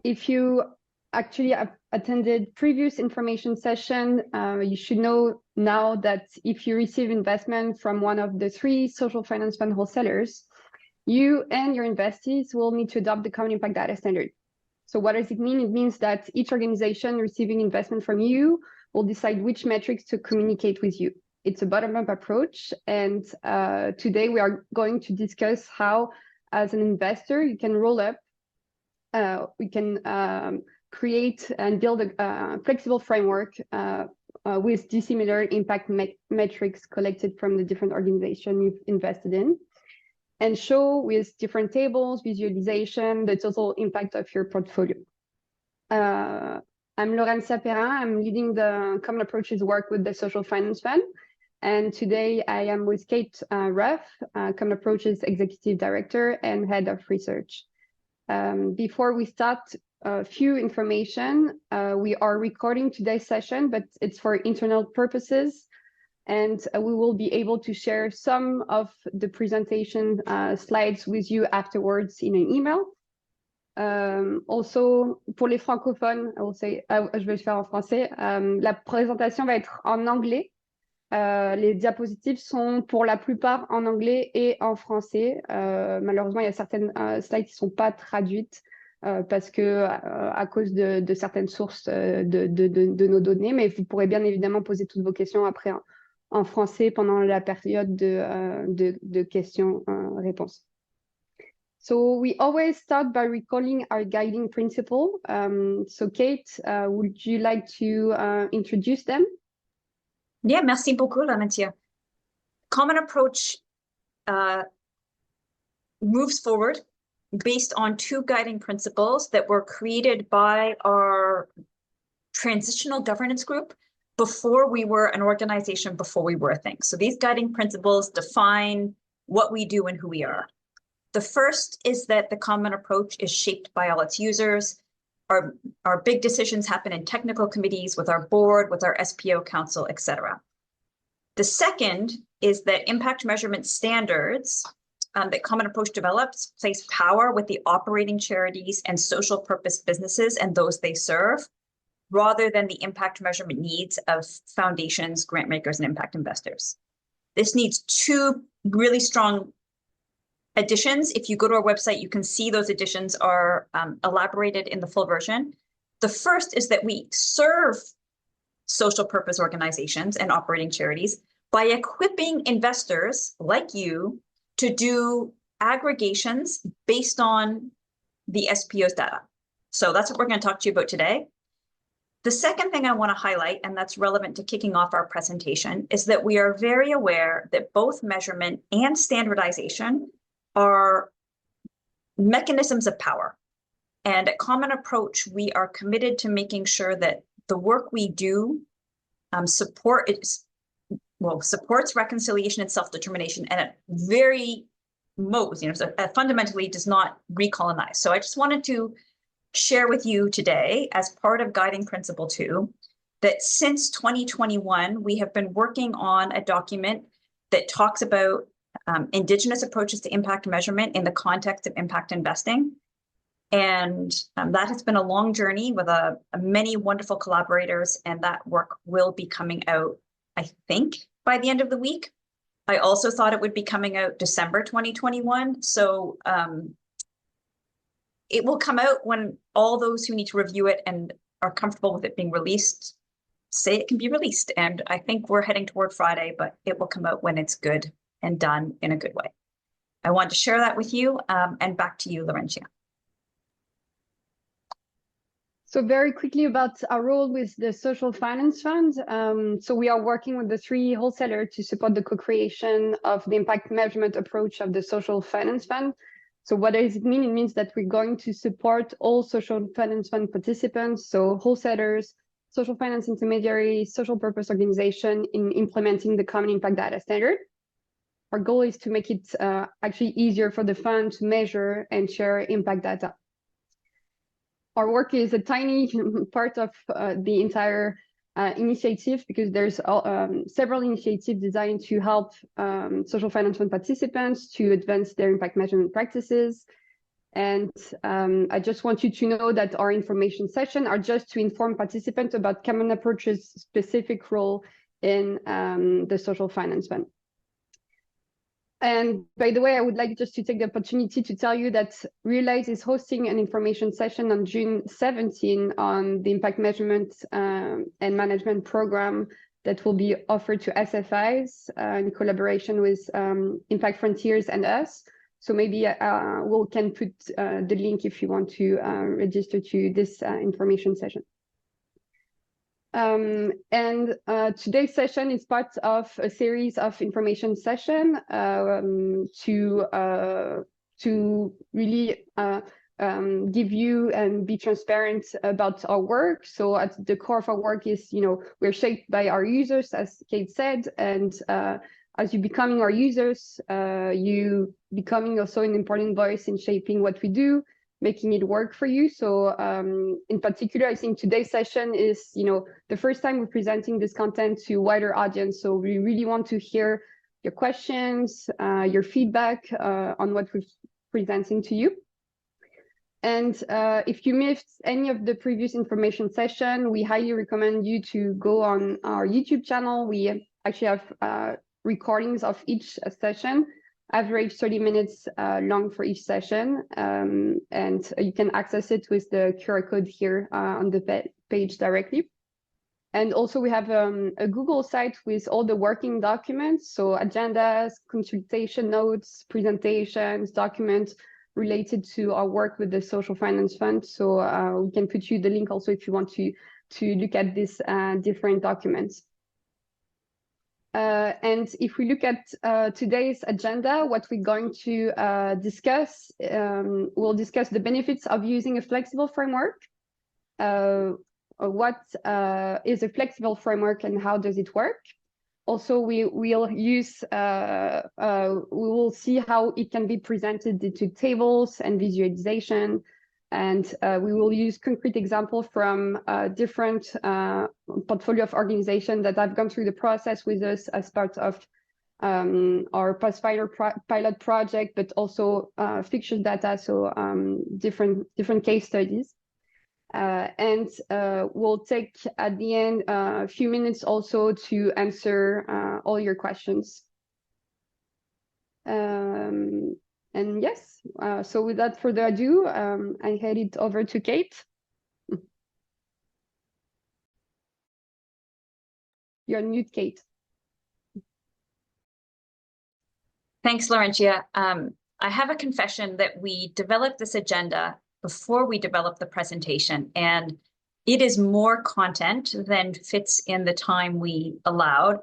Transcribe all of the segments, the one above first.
if you actually attended previous information session, you should know now that if you receive investment from one of the 3 social finance fund wholesalers, you and your investees will need to adopt the Common Impact Data Standard. So what does it mean? It means that each organization receiving investment from you will decide which metrics to communicate with you. It's a bottom-up approach. And today we are going to discuss how, as an investor, you can roll up, we can create and build a flexible framework with dissimilar impact metrics collected from the different organizations you've invested in, and show with different tables, visualization, the total impact of your portfolio. I'm Laurentia Perrin. I'm leading the Common Approaches work with the Social Finance Fund. And today I am with Kate Ruff, Common Approaches Executive Director and Head of Research. Before we start, a few information. We are recording today's session, but it's for internal purposes. And we will be able to share some of the presentation slides with you afterwards in an email. Also, pour les francophones, je vais le faire en français. La présentation va être en anglais. Les diapositives sont pour la plupart en anglais et en français. Malheureusement, il y a certaines slides qui ne sont pas traduites parce que à cause de certaines sources de nos données, mais vous pourrez bien évidemment poser toutes vos questions après en français pendant la période de questions-réponses. So we always start by recalling our guiding principle. So Kate, would you like to introduce them? Yeah, merci beaucoup, Laurentia. Common Approach moves forward based on 2 guiding principles that were created by our transitional governance group before we were an organization, before we were a thing. So these guiding principles define what we do and who we are. The first is that the Common Approach is shaped by all its users. Our big decisions happen in technical committees with our board, with our SPO council, etc. The second is that impact measurement standards that Common Approach develops place power with the operating charities and social purpose businesses and those they serve, rather than the impact measurement needs of foundations, grant makers, and impact investors. This needs 2 really strong additions. If you go to our website, you can see those additions are elaborated in the full version. The first is that we serve social purpose organizations and operating charities by equipping investors like you to do aggregations based on the SPOs data. So that's what we're going to talk to you about today. The second thing I want to highlight, and that's relevant to kicking off our presentation, is that we are very aware that both measurement and standardization are mechanisms of power. And at Common Approach, we are committed to making sure that the work we do supports reconciliation and self-determination, and at very most, fundamentally does not recolonize. So I just wanted to share with you today, as part of Guiding Principle 2, that since 2021, we have been working on a document that talks about Indigenous approaches to impact measurement in the context of impact investing. And that has been a long journey with many wonderful collaborators, and that work will be coming out, I think, by the end of the week. I also thought it would be coming out December 2021. So it will come out when all those who need to review it and are comfortable with it being released say it can be released. And I think we're heading toward Friday, but it will come out when it's good and done in a good way. I want to share that with you, and back to you, Laurentia. So very quickly about our role with the Social Finance Fund. So we are working with the 3 wholesalers to support the co-creation of the impact measurement approach of the Social Finance Fund. So what does it mean? It means that we're going to support all Social Finance Fund participants, so wholesalers, social finance intermediaries, social purpose organization, in implementing the Common Impact Data Standard. Our goal is to make it actually easier for the fund to measure and share impact data. Our work is a tiny part of the entire initiative, because there's several initiatives designed to help social finance fund participants to advance their impact measurement practices. And I just want you to know that our information sessions are just to inform participants about Common Approach's specific role in the social finance fund. And by the way, I would like just to take the opportunity to tell you that Realize is hosting an information session on June 17 on the impact measurement and management program that will be offered to SFIs in collaboration with Impact Frontiers and us. So maybe we can put the link if you want to register to this information session. Today's session is part of a series of information sessions to really give you and be transparent about our work. So at the core of our work is, we're shaped by our users, as Kate said, and as you becoming our users, you becoming also an important voice in shaping what we do, making it work for you. So in particular, I think today's session is, the first time we're presenting this content to a wider audience. So we really want to hear your questions, your feedback on what we're presenting to you. And if you missed any of the previous information session, we highly recommend you to go on our YouTube channel. We actually have recordings of each session, average 30 minutes long for each session. And you can access it with the QR code here on the page directly. And also we have a Google site with all the working documents, so agendas, consultation notes, presentations, documents related to our work with the Social Finance Fund. So we can put you the link also if you want to look at these different documents. And if we look at today's agenda, what we're going to discuss, we'll discuss the benefits of using a flexible framework. What is a flexible framework and how does it work? Also, we will see how it can be presented into tables and visualization. And we will use concrete examples from different portfolio of organizations that have gone through the process with us as part of our Pathfinder pilot project, but also fictional data, so different case studies. And we'll take at the end a few minutes also to answer all your questions. And yes, so without further ado, I hand it over to Kate. You're on mute, Kate. Thanks, Laurentia. I have a confession that we developed this agenda before we developed the presentation, and it is more content than fits in the time we allowed.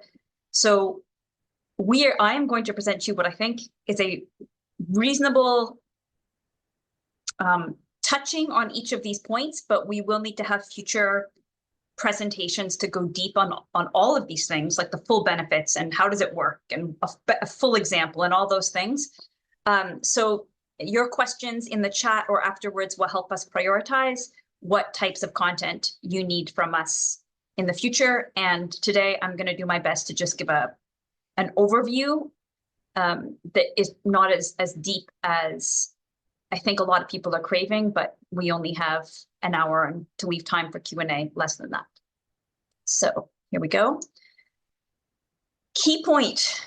So I am going to present to you what I think is a reasonable touching on each of these points, but we will need to have future presentations to go deep on all of these things, like the full benefits and how does it work and a full example and all those things. So your questions in the chat or afterwards will help us prioritize what types of content you need from us in the future. And today I'm going to do my best to just give an overview that is not as deep as I think a lot of people are craving, but we only have an hour and to leave time for Q&A, less than that. So here we go. Key point.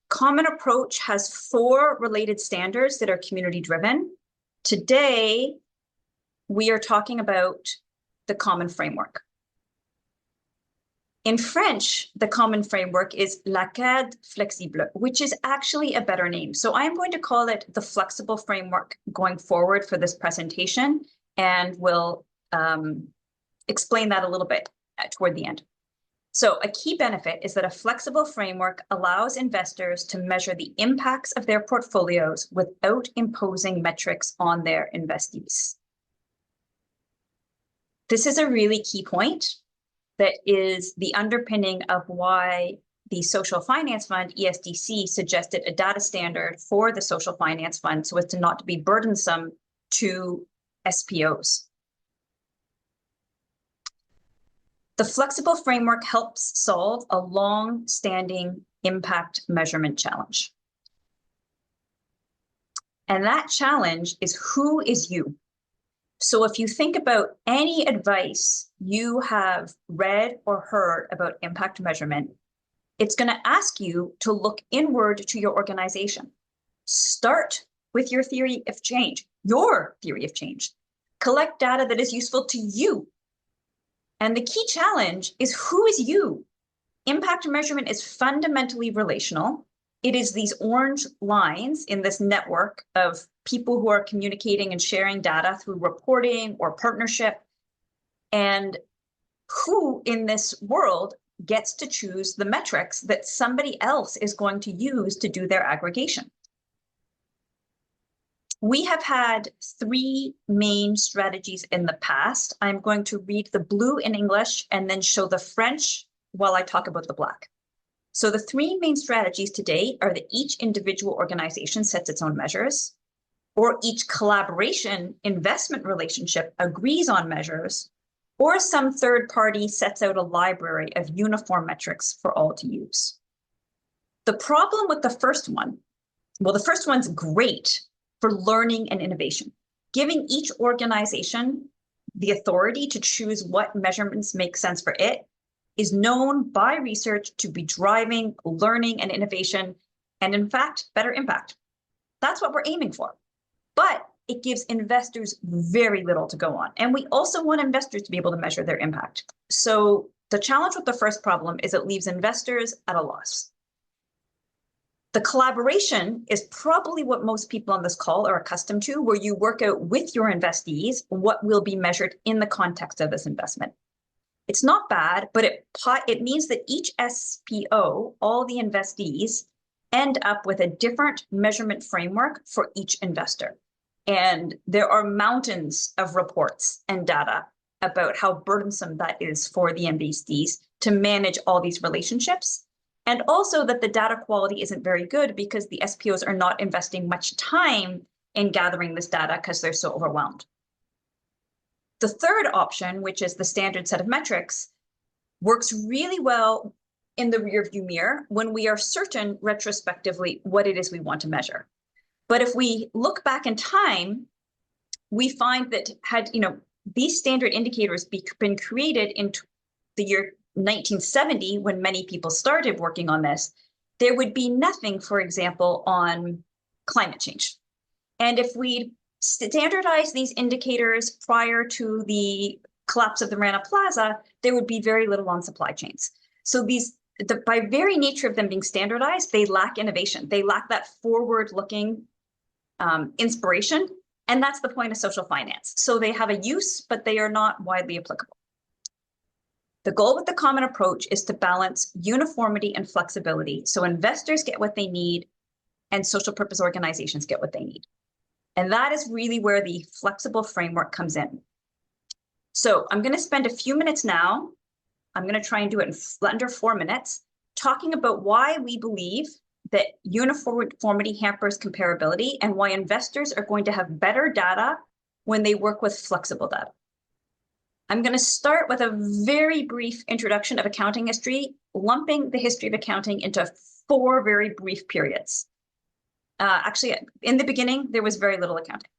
Common Approach has 4 related standards that are community driven. Today, we are talking about the Common Framework. In French, the Common Framework is la cadre flexible, which is actually a better name. So I'm going to call it the Flexible Framework going forward for this presentation, and we'll explain that a little bit toward the end. So a key benefit is that a flexible framework allows investors to measure the impacts of their portfolios without imposing metrics on their investees. This is a really key point that is the underpinning of why the Social Finance Fund, ESDC, suggested a data standard for the Social Finance Fund so as to not to be burdensome to SPOs. The flexible framework helps solve a long-standing impact measurement challenge. And that challenge is, who is you? So if you think about any advice you have read or heard about impact measurement, it's going to ask you to look inward to your organization. Start with your theory of change, Collect data that is useful to you. And the key challenge is, who is you? Impact measurement is fundamentally relational. It is these orange lines in this network of people who are communicating and sharing data through reporting or partnership. And who in this world gets to choose the metrics that somebody else is going to use to do their aggregation? We have had 3 main strategies in the past. I'm going to read the blue in English and then show the French while I talk about the black. So the 3 main strategies today are that each individual organization sets its own measures, or each collaboration investment relationship agrees on measures, or some third party sets out a library of uniform metrics for all to use. The problem with the first one, well, the first one's great for learning and innovation, giving each organization the authority to choose what measurements make sense for it is known by research to be driving learning and innovation, and in fact, better impact. That's what we're aiming for. But it gives investors very little to go on. And we also want investors to be able to measure their impact. So the challenge with the first problem is it leaves investors at a loss. The collaboration is probably what most people on this call are accustomed to, where you work out with your investees what will be measured in the context of this investment. It's not bad, but it means that each SPO, all the investees, end up with a different measurement framework for each investor. And there are mountains of reports and data about how burdensome that is for the investees to manage all these relationships. And also that the data quality isn't very good because the SPOs are not investing much time in gathering this data because they're so overwhelmed. The third option, which is the standard set of metrics, works really well in the rearview mirror when we are certain retrospectively what it is we want to measure. But if we look back in time, we find that had these standard indicators been created in the year 1970, when many people started working on this, there would be nothing, for example, on climate change. And if we standardize these indicators prior to the collapse of the Rana Plaza, there would be very little on supply chains. So by very nature of them being standardized, they lack innovation. They lack that forward-looking inspiration. And that's the point of social finance. So they have a use, but they are not widely applicable. The goal with the common approach is to balance uniformity and flexibility so investors get what they need and social purpose organizations get what they need. And that is really where the flexible framework comes in. So I'm going to spend a few minutes now. I'm going to try and do it in under 4 minutes, talking about why we believe that uniformity hampers comparability and why investors are going to have better data when they work with flexible data. I'm going to start with a very brief introduction of accounting history, lumping the history of accounting into 4 very brief periods. Actually, in the beginning, there was very little accounting.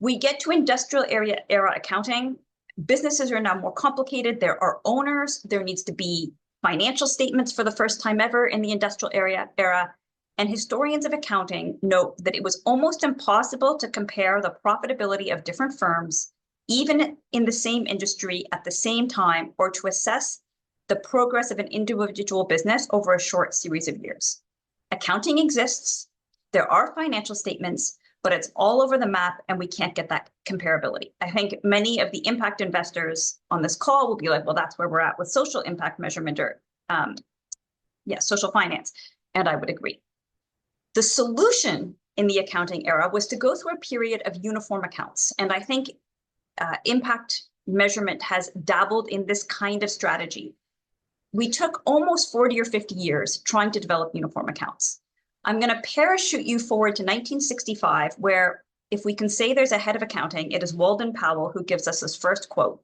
We get to industrial era accounting. Businesses are now more complicated. There are owners. There needs to be financial statements for the first time ever in the industrial era. And historians of accounting note that it was almost impossible to compare the profitability of different firms, even in the same industry at the same time, or to assess the progress of an individual business over a short series of years. Accounting exists, there are financial statements, but it's all over the map and we can't get that comparability. I think many of the impact investors on this call will be like, well, that's where we're at with social impact measurement or social finance. And I would agree. The solution in the accounting era was to go through a period of uniform accounts. And I think impact measurement has dabbled in this kind of strategy. We took almost 40 or 50 years trying to develop uniform accounts. I'm going to parachute you forward to 1965, where if we can say there's a head of accounting, it is Walden Powell who gives us his first quote.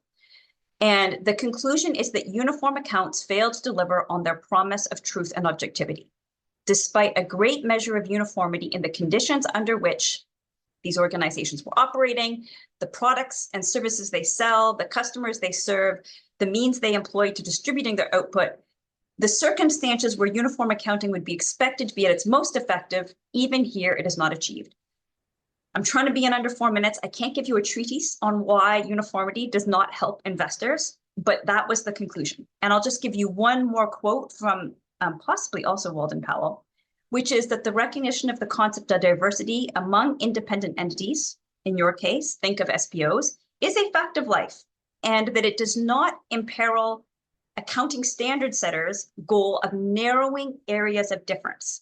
And the conclusion is that uniform accounts failed to deliver on their promise of truth and objectivity, despite a great measure of uniformity in the conditions under which these organizations were operating, the products and services they sell, the customers they serve, the means they employ to distributing their output, the circumstances where uniform accounting would be expected to be at its most effective, even here it is not achieved. I'm trying to be in under 4 minutes. I can't give you a treatise on why uniformity does not help investors, but that was the conclusion. And I'll just give you one more quote from possibly also Walden Powell, which is that the recognition of the concept of diversity among independent entities, in your case, think of SPOs, is a fact of life, and that it does not imperil accounting standard setters' goal of narrowing areas of difference.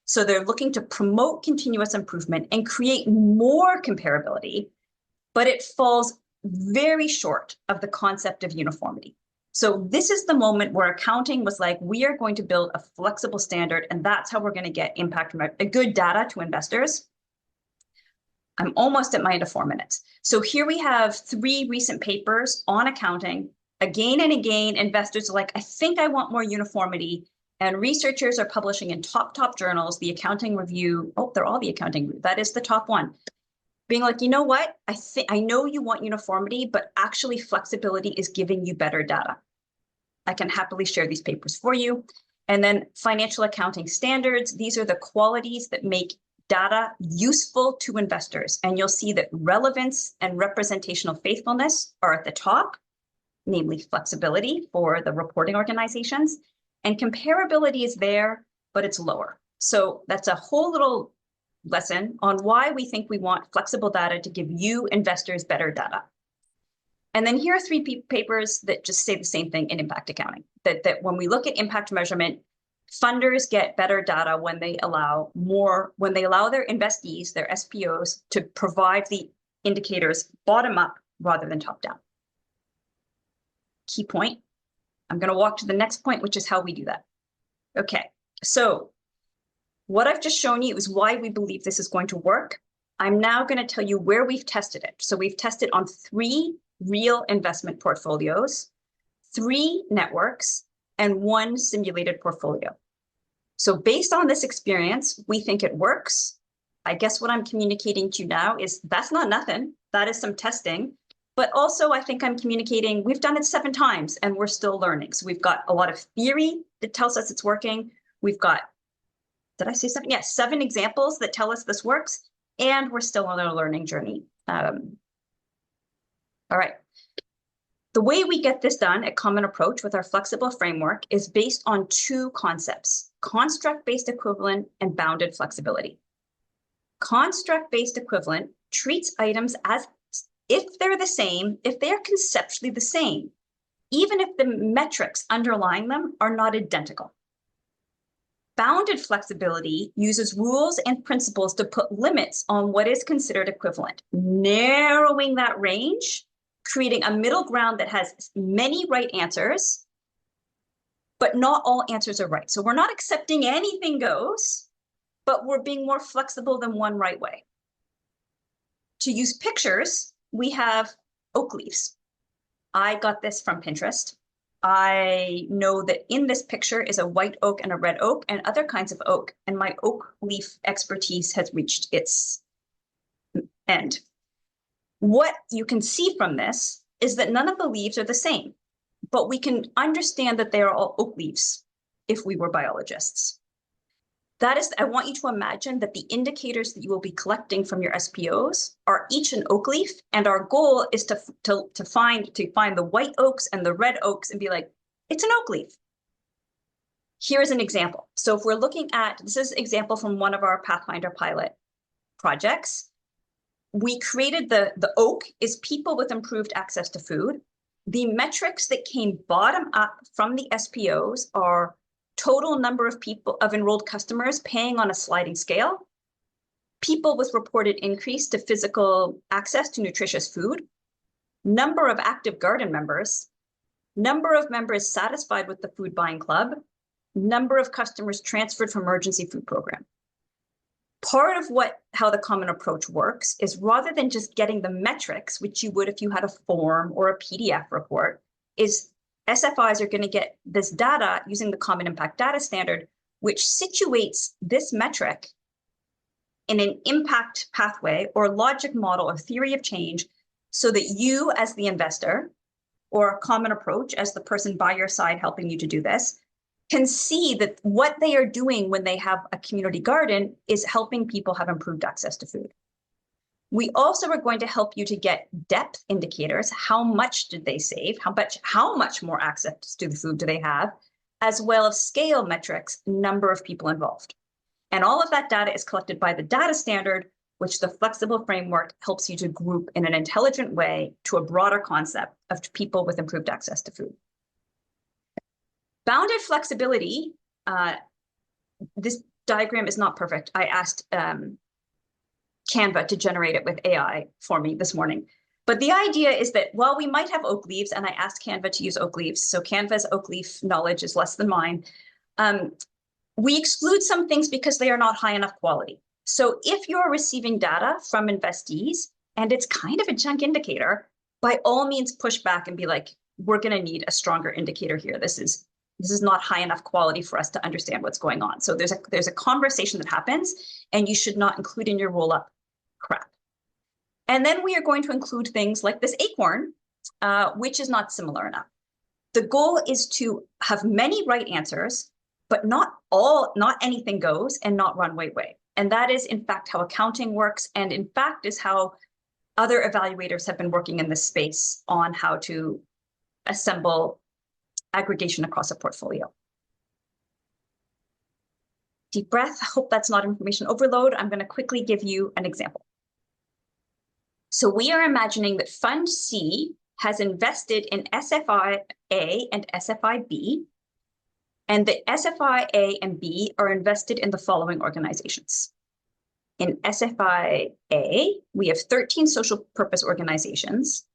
So they're looking to promote continuous improvement and create more comparability, but it falls very short of the concept of uniformity. So this is the moment where accounting was like, we are going to build a flexible standard, and that's how we're going to get impact from a good data to investors. I'm almost at my under 4 minutes. So here we have 3 recent papers on accounting. Again and again, investors are like, I think I want more uniformity. And researchers are publishing in top journals, the Accounting Review. Oh, they're all the Accounting Review. That is the top one. Being like, you know what? I know you want uniformity, but actually flexibility is giving you better data. I can happily share these papers for you. And then financial accounting standards. These are the qualities that make data useful to investors. And you'll see that relevance and representational faithfulness are at the top, namely flexibility for the reporting organizations. And comparability is there, but it's lower. So that's a whole little lesson on why we think we want flexible data to give you investors better data. And then here are 3 papers that just say the same thing in impact accounting, that when we look at impact measurement, funders get better data when they allow their investees, their SPOs, to provide the indicators bottom up rather than top down. Key point. I'm going to walk to the next point, which is how we do that. Okay, so what I've just shown you is why we believe this is going to work. I'm now going to tell you where we've tested it. So we've tested on 3 real investment portfolios, 3 networks, and 1 simulated portfolio. So based on this experience, we think it works. I guess what I'm communicating to you now is that's not nothing. That is some testing. But also, I think I'm communicating, we've done it 7 times and we're still learning. So we've got a lot of theory that tells us it's working. We've got, did I say 7? Yes, 7 examples that tell us this works. And we're still on our learning journey. All right. The way we get this done at Common Approach with our flexible framework is based on 2 concepts: construct-based equivalent and bounded flexibility. Construct-based equivalent treats items as if they're the same, if they're conceptually the same, even if the metrics underlying them are not identical. Bounded flexibility uses rules and principles to put limits on what is considered equivalent, narrowing that range, creating a middle ground that has many right answers, but not all answers are right. So we're not accepting anything goes, but we're being more flexible than one right way. To use pictures, we have oak leaves. I got this from Pinterest. I know that in this picture is a white oak and a red oak and other kinds of oak, and my oak leaf expertise has reached its end. What you can see from this is that none of the leaves are the same, but we can understand that they are all oak leaves if we were biologists. That is, I want you to imagine that the indicators that you will be collecting from your SPOs are each an oak leaf, and our goal is to find the white oaks and the red oaks and be like, it's an oak leaf. Here's an example. So if we're looking at, this is an example from one of our Pathfinder pilot projects. We created the oak is people with improved access to food. The metrics that came bottom up from the SPOs are total number of people, of enrolled customers paying on a sliding scale, people with reported increase to physical access to nutritious food, number of active garden members, number of members satisfied with the food buying club, number of customers transferred from emergency food program. Part of how the Common Approach works is rather than just getting the metrics, which you would if you had a form or a PDF report, is SFIs are going to get this data using the Common Impact Data Standard, which situates this metric in an impact pathway or logic model or theory of change so that you as the investor, or a common approach as the person by your side helping you to do this, can see that what they are doing when they have a community garden is helping people have improved access to food. We also are going to help you to get depth indicators. How much did they save? How much more access to the food do they have? As well as scale metrics, number of people involved. And all of that data is collected by the data standard, which the flexible framework helps you to group in an intelligent way to a broader concept of people with improved access to food. Bounded flexibility, this diagram is not perfect. I asked Canva to generate it with AI for me this morning. But the idea is that while we might have oak leaves, and I asked Canva to use oak leaves, so Canva's oak leaf knowledge is less than mine, we exclude some things because they are not high enough quality. So if you're receiving data from investees and it's kind of a junk indicator, by all means push back and be like, we're going to need a stronger indicator here. This is not high enough quality for us to understand what's going on. So there's a conversation that happens, and you should not include in your roll-up crap. And then we are going to include things like this acorn, which is not similar enough. The goal is to have many right answers, but not anything goes and not run way. And that is, in fact, how accounting works, and in fact is how other evaluators have been working in this space on how to assemble aggregation across a portfolio. Deep breath. Hope that's not information overload. I'm going to quickly give you an example. So we are imagining that Fund C has invested in SFI A and SFI B, and the SFI A and B are invested in the following organizations. In SFI A, we have 13 social purpose organizations,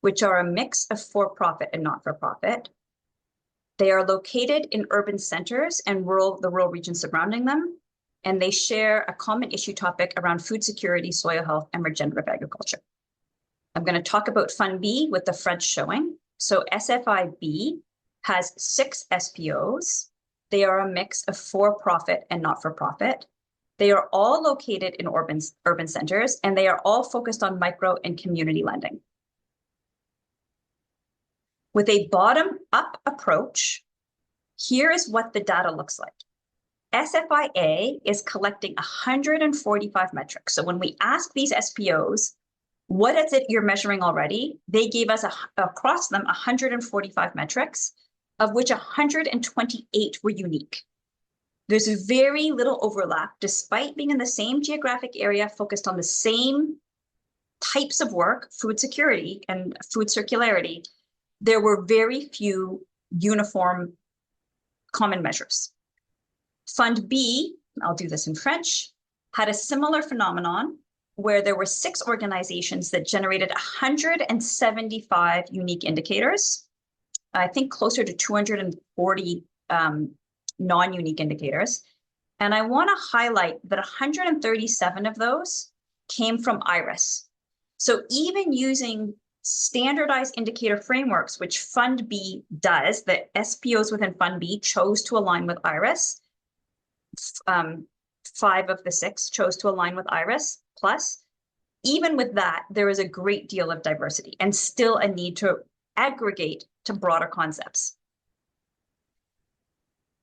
which are a mix of for-profit and not-for-profit. They are located in urban centers and the rural regions surrounding them, and they share a common issue topic around food security, soil health, and regenerative agriculture. I'm going to talk about Fund B with the French showing. So SFI B has 6 SPOs. They are a mix of for-profit and not-for-profit. They are all located in urban centers, and they are all focused on micro and community lending. With a bottom-up approach, here is what the data looks like. SFI A is collecting 145 metrics. So when we ask these SPOs, what is it you're measuring already? They gave us across them 145 metrics, of which 128 were unique. There's very little overlap, despite being in the same geographic area focused on the same types of work, food security and food circularity. There were very few uniform common measures. Fund B, I'll do this in French, had a similar phenomenon where there were 6 organizations that generated 175 unique indicators. I think closer to 240 non-unique indicators. And I want to highlight that 137 of those came from IRIS. So even using standardized indicator frameworks, which Fund B does, the SPOs within Fund B chose to align with IRIS. 5 of the 6 chose to align with IRIS plus. Even with that, there is a great deal of diversity and still a need to aggregate to broader concepts.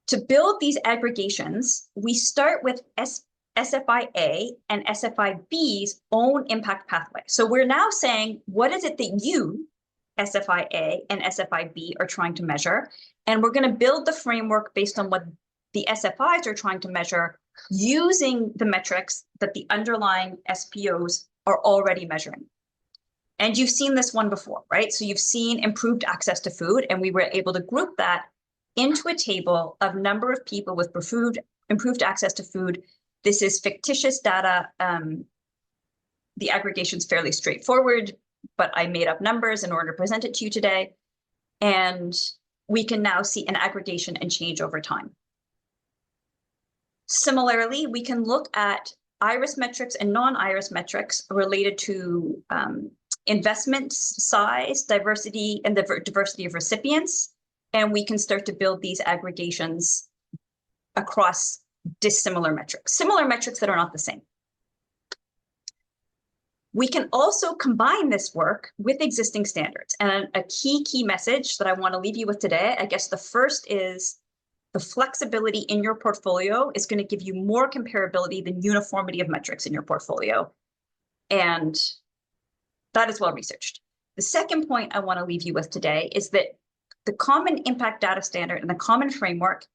To build these aggregations, we start with SFI A and SFI B's own impact pathway. So we're now saying, what is it that you, SFI A and SFI B, are trying to measure? And we're going to build the framework based on what the SFIs are trying to measure using the metrics that the underlying SPOs are already measuring. And you've seen this one before, right? So you've seen improved access to food, and we were able to group that into a table of number of people with improved access to food. This is fictitious data. The aggregation is fairly straightforward, but I made up numbers in order to present it to you today. And we can now see an aggregation and change over time. Similarly, we can look at IRIS metrics and non-IRIS metrics related to investment size, diversity, and the diversity of recipients. And we can start to build these aggregations across dissimilar metrics, similar metrics that are not the same. We can also combine this work with existing standards. And a key message that I want to leave you with today, I guess the first is the flexibility in your portfolio is going to give you more comparability than uniformity of metrics in your portfolio. And that is well researched. The second point I want to leave you with today is that the Common Impact Data Standard and the Common Framework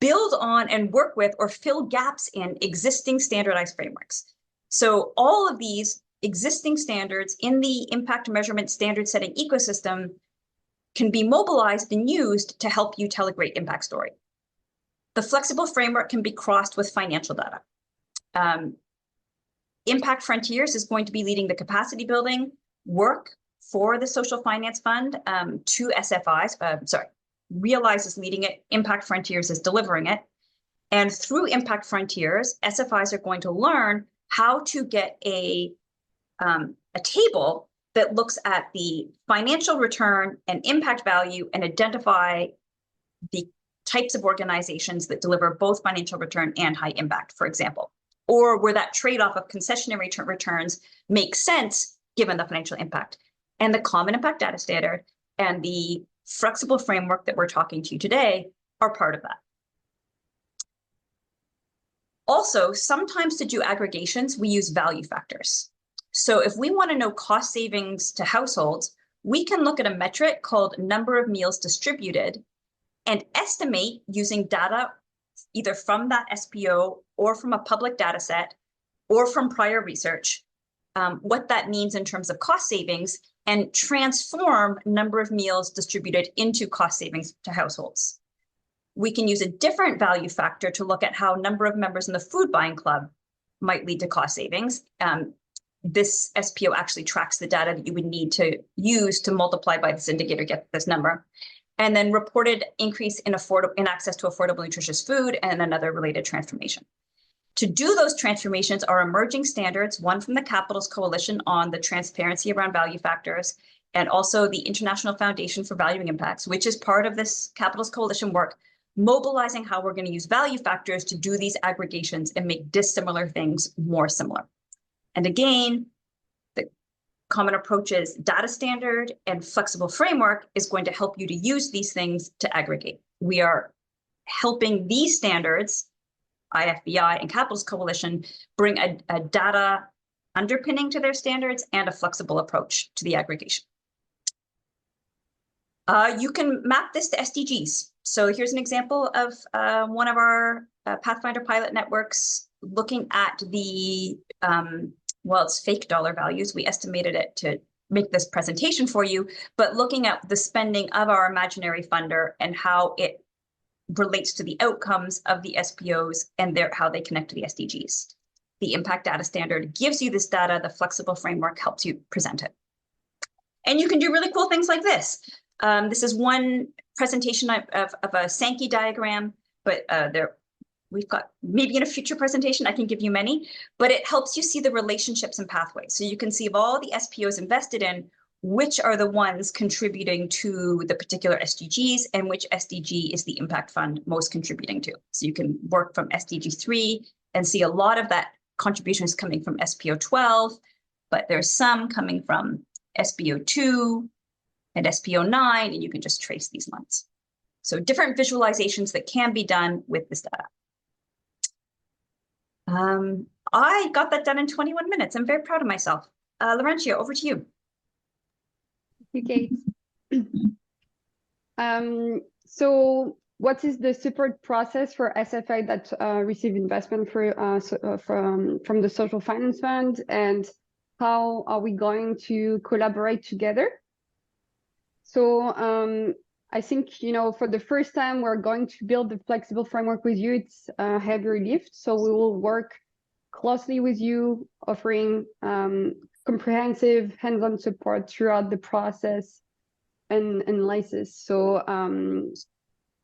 build on and work with or fill gaps in existing standardized frameworks. So all of these existing standards in the impact measurement standard setting ecosystem can be mobilized and used to help you tell a great impact story. The flexible framework can be crossed with financial data. Impact Frontiers is going to be leading the capacity building work for the Social Finance Fund to SFIs. Realize is leading it, Impact Frontiers is delivering it. And through Impact Frontiers, SFIs are going to learn how to get a table that looks at the financial return and impact value and identify the types of organizations that deliver both financial return and high impact, for example, or where that trade-off of concessionary returns makes sense given the financial impact. And the Common Impact Data Standard and the flexible framework that we're talking to you today are part of that. Also, sometimes to do aggregations, we use value factors. So if we want to know cost savings to households, we can look at a metric called number of meals distributed and estimate using data either from that SPO or from a public data set or from prior research, what that means in terms of cost savings and transform number of meals distributed into cost savings to households. We can use a different value factor to look at how number of members in the food buying club might lead to cost savings. This SPO actually tracks the data that you would need to use to multiply by this indicator, get this number. And then reported increase in access to affordable, nutritious food and another related transformation. To do those transformations are emerging standards, one from the Capitals Coalition on the transparency around value factors, and also the International Foundation for Valuing Impacts, which is part of this Capitals Coalition work, mobilizing how we're going to use value factors to do these aggregations and make dissimilar things more similar. And again, the common approaches data standard and flexible framework is going to help you to use these things to aggregate. We are helping these standards, IFBI and Capitals Coalition, bring a data underpinning to their standards and a flexible approach to the aggregation. You can map this to SDGs. So here's an example of one of our Pathfinder pilot networks looking at the, well, it's fake dollar values. We estimated it to make this presentation for you, but looking at the spending of our imaginary funder and how it relates to the outcomes of the SPOs and how they connect to the SDGs. The Impact Data Standard gives you this data. The flexible framework helps you present it. And you can do really cool things like this. This is one presentation of a Sankey diagram, but we've got maybe in a future presentation, I can give you many, but it helps you see the relationships and pathways. So you can see of all the SPOs invested in, which are the ones contributing to the particular SDGs and which SDG is the impact fund most contributing to. So you can work from SDG 3 and see a lot of that contribution is coming from SPO 12, but there's some coming from SPO 2 and SPO 9, and you can just trace these lines. So different visualizations that can be done with this data. I got that done in 21 minutes. I'm very proud of myself. Laurentia, over to you. Okay. So what is the support process for SFI that receive investment from the Social Finance Fund, and how are we going to collaborate together? So I think, you know, for the first time, we're going to build the flexible framework with you. It's a heavy lift, so we will work closely with you, offering comprehensive hands-on support throughout the process and analysis. So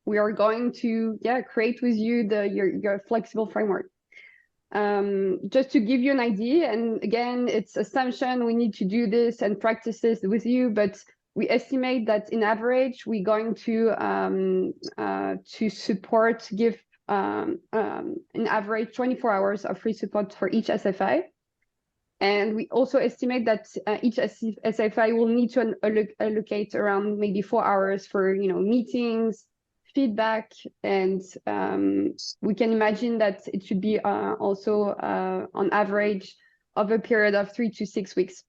we are going to create with you your flexible framework. Just to give you an idea, and again, it's assumption, we need to do this and practice this with you, but we estimate that in average, we're going to give an average 24 hours of free support for each SFI. And we also estimate that each SFI will need to allocate around maybe 4 hours for meetings, feedback, and we can imagine that it should be also on average of a period of 3 to 6 weeks.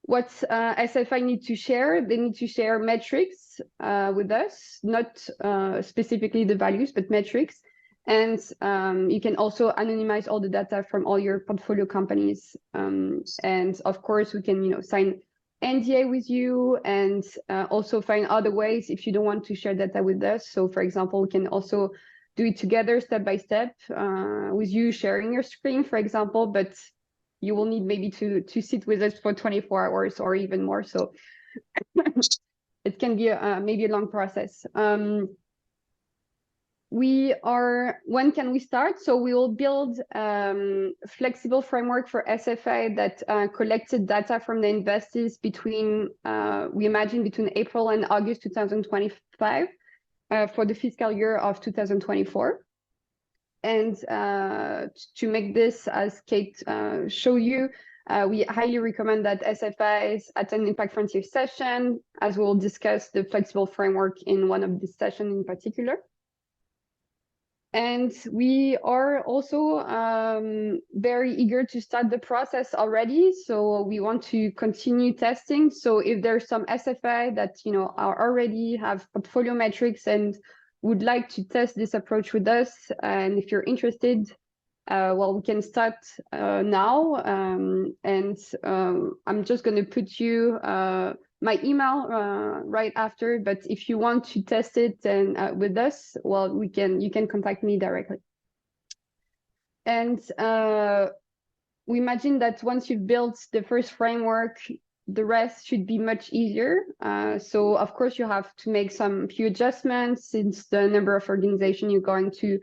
What SFI need to share? They need to share metrics with us, not specifically the values, but metrics. And you can also anonymize all the data from all your portfolio companies. And of course, we can sign NDA with you and also find other ways if you don't want to share data with us. So for example, we can also do it together step by step with you sharing your screen, for example, but you will need maybe to sit with us for 24 hours or even more. So it can be maybe a long process. When can we start? So we will build flexible framework for SFI that collected data from the investees between, we imagine between April and August 2025 for the fiscal year of 2024. And to make this, as Kate showed you, we highly recommend that SFIs attend Impact Frontier session, as we'll discuss the flexible framework in one of the sessions in particular. And we are also very eager to start the process already. So we want to continue testing. So if there's some SFI that are already have portfolio metrics and would like to test this approach with us, and if you're interested, well, we can start now. And I'm just going to put you my email right after, but if you want to test it and with us, well, you can contact me directly. And we imagine that once you've built the first framework, the rest should be much easier. So of course you have to make some few adjustments since the number of organizations you're going to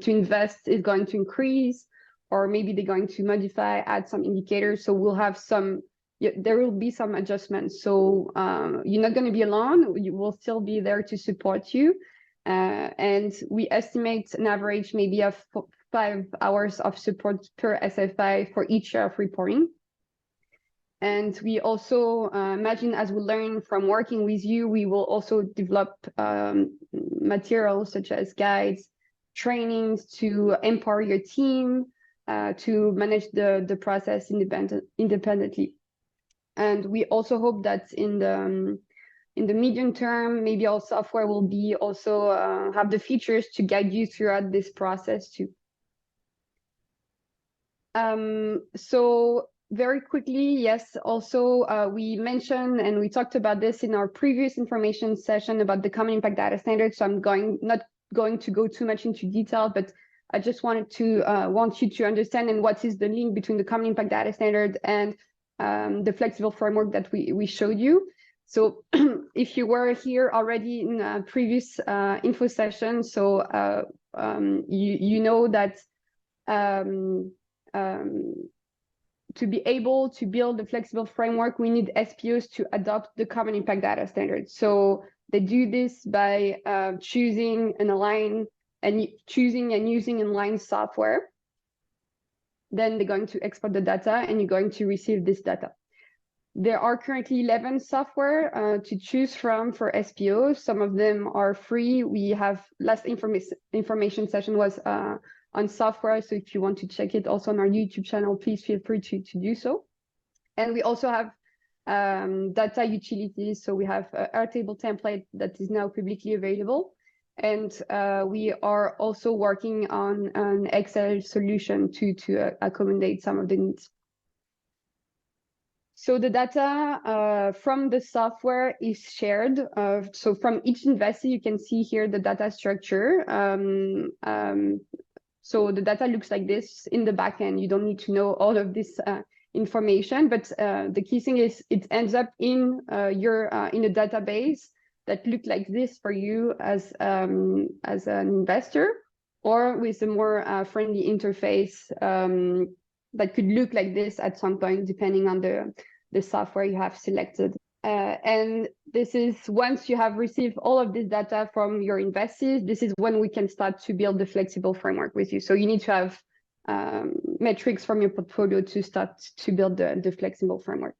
invest is going to increase, or maybe they're going to modify, add some indicators. So we'll have there will be some adjustments. So you're not going to be alone. We will still be there to support you. And we estimate an average maybe of 5 hours of support per SFI for each year of reporting. And we also imagine, as we learn from working with you, we will also develop materials such as guides, trainings to empower your team to manage the process independently. And we also hope that in the medium term, maybe our software will be also have the features to guide you throughout this process too. So very quickly, yes, also we mentioned and we talked about this in our previous information session about the Common Impact Data Standard. So I'm not going to go too much into detail, but I just wanted to want you to understand and what is the link between the Common Impact Data Standard and the flexible framework that we showed you. So if you were here already in a previous info session, so you know that to be able to build a flexible framework, we need SPOs to adopt the Common Impact Data Standard. So they do this by choosing and using inline software. Then they're going to export the data and you're going to receive this data. There are currently 11 software to choose from for SPOs. Some of them are free. We have last information session was on software. So if you want to check it also on our YouTube channel, please feel free to do so. And we also have data utilities. So we have an Airtable template that is now publicly available. And we are also working on an Excel solution to accommodate some of the needs. So the data from the software is shared. So from each investee, you can see here the data structure. So the data looks like this in the backend. You don't need to know all of this information, but the key thing is it ends up in in a database that look like this for you as an investor, or with a more friendly interface that could look like this at some point, depending on the software you have selected. And this is once you have received all of this data from your investees, this is when we can start to build the flexible framework with you. So you need to have metrics from your portfolio to start to build the flexible framework.